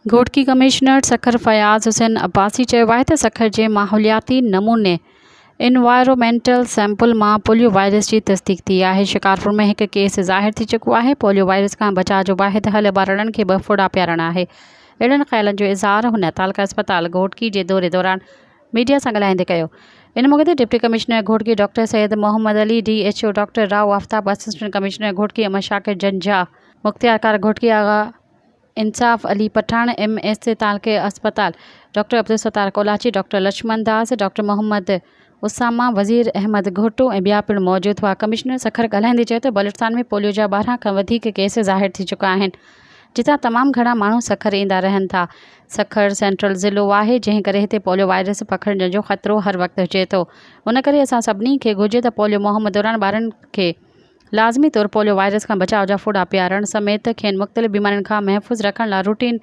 Ghotki commissioner Sukkur Fayaz Hussain Abbasi चयो आहे त सखर जे माहौलियाती नमूने एनवायरमेंटल सैंपल मां पोलियो वायरस जी तस्दीक थी आहे। शिकारपुर में एक केस ज़ाहिर थी चुको आहे। पोलियो वायरस का बचाव जो वाहिद हल ॿारड़नि खे 2 फुड़ा पियारणु आहे। अहिड़नि ख़्यालनि जो इज़हार हुन तालका अस्पताल घोटकी जे दौरे दौरान मीडिया सां ॻाल्हाईंदे कयो। इन मौक़े ते deputy commissioner Ghotki doctor Syed Mohammad Ali, DHO doctor Rao Aftab, assistant commissioner Ghotki Ahmed Shakir Janjha, मुख्तियारकार घोटकी आगा इंसाफ अली पठान, MS तालके अस्पताल doctor Abdul Sattar Kolachi, doctor Laxman Das, doctor Mohammad Usama, Wazir Ahmed घोटो ऐं ॿिया पिणु मौजूद हुआ। कमिश्नर सखर ॻाल्हाईंदे चयो त बलूचिस्तान में पोलियो जा 12 खां वधीक केस ज़ाहिर थी चुका आहिनि, जितां तमामु घणा माण्हू सखर ईंदा रहनि था। सखर सेंट्रल ज़िलो आहे, जंहिं करे हिते पोलियो वायरस पखिड़ण जो ख़तरो हर वक़्तु हुजे थो। उन करे असां सभिनी खे घुर्जे त पोलियो मुहिम दौरान ॿारनि खे लाज़मी तौर पोलियो वायरस खां बचाव जा फुड़ा पियारणु समेत खेनि मुख़्तलिफ़ बीमारियुनि खां महफ़ूज़ रखण लाइ रूटीन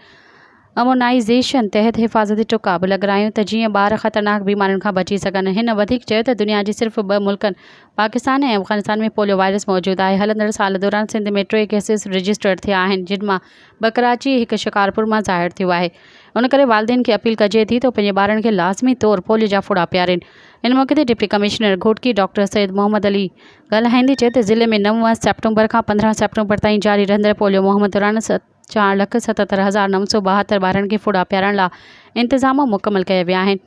इम्यूनाइज़ेशन तहत हिफ़ाज़ती टुका बि लॻारायूं त जीअं ॿार ख़तरनाक बीमारियुनि खां बची सघनि। हिन वधीक चयो त दुनिया जी सिर्फ़ 2 मुल्कनि पाकिस्तान ऐं अफ़गानिस्तान में पोलियो वायरस मौजूदु आहे। हलंदड़ साल दौरान सिंध में 3 केसिस रजिस्टर्ड थिया आहिनि, जिन मां 2 कराची, 1 शिकारपुर मां ज़ाहिर थियो आहे। उन करे वालिदैन खे अपील कजे थी तो पंहिंजे ॿारनि खे लाज़मी तौर पोलियो जा फुड़ा पियारीनि। इन मौक़े ते deputy commissioner Ghotki doctor Syed Mohammad Ali ॻाल्हाईंदे चयो त ज़िले में 9 सेप्टेम्बर खां 15 सेप्टेम्बर ताईं जारी रहंदड़ पोलियो मुहिम दौरान 4,77,972 ॿारनि खे फुड़ा पियारण लाइ इंतज़ाम मुकमल कया विया आहिनि।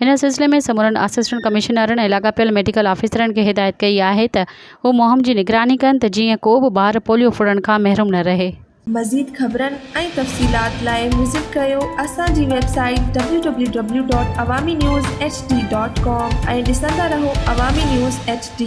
हिन सिलसिले में समूरनि असिस्टेंट कमिश्नरनि ऐं लाॻापियल मेडिकल ऑफिसरनि खे हिदायत कई आहे त हू मुहिम जी निगरानी कनि त जीअं को बि ॿार पोलियो फुड़ण खां महरूम न रहे। मज़ीद ख़बरनि ऐं तफ़सीलात लाइ विज़िट कयो असांजी वेबसाइट www.awamiNewsHD.com ऐं ॾिसंदा रहो अवामी न्यूज़ HD।